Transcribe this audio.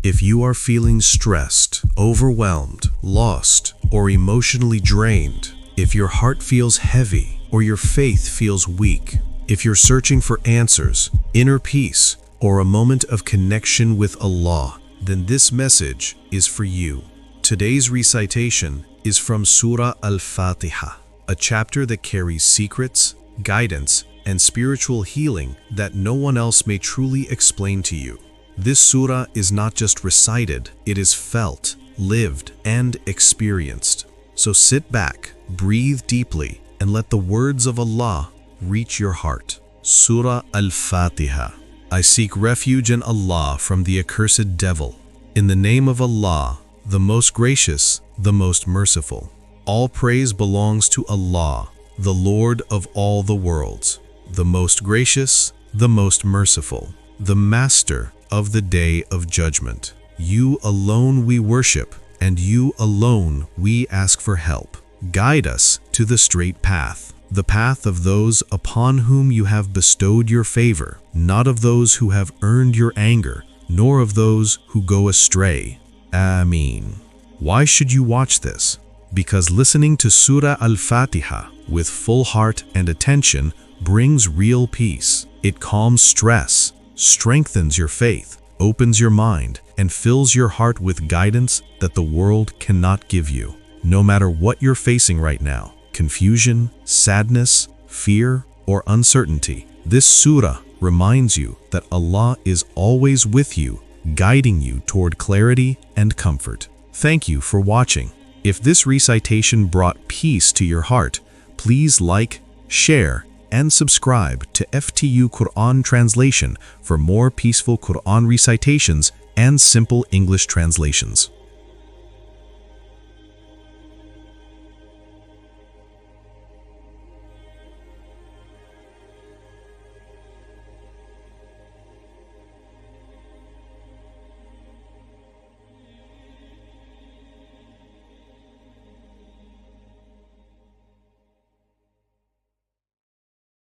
If you are feeling stressed, overwhelmed, lost, or emotionally drained, if your heart feels heavy or your faith feels weak, if you're searching for answers, inner peace, or a moment of connection with Allah, then this message is for you. Today's recitation is from Surah Al-Fatihah, a chapter that carries secrets, guidance, and spiritual healing that no one else may truly explain to you. This surah is not just recited, it is felt, lived, and experienced. So sit back, breathe deeply, and let the words of Allah reach your heart. Surah Al-Fatihah. I seek refuge in Allah from the accursed devil. In the name of Allah, the most gracious, the most merciful. All praise belongs to Allah, the Lord of all the worlds, the most gracious, the most merciful, the Master of the Day of Judgment. You alone we worship, and you alone we ask for help. Guide us to the straight path, the path of those upon whom you have bestowed your favor, not of those who have earned your anger, nor of those who go astray. Ameen. Why should you watch this? Because listening to Surah Al-Fatihah with full heart and attention brings real peace. It calms stress, strengthens your faith, opens your mind, and fills your heart with guidance that the world cannot give you. No matter what you're facing right now, confusion, sadness, fear, or uncertainty, this surah reminds you that Allah is always with you, guiding you toward clarity and comfort. Thank you for watching. If this recitation brought peace to your heart, please like, share, and subscribe to FTU Quran Translation for more peaceful Quran recitations and simple English translations.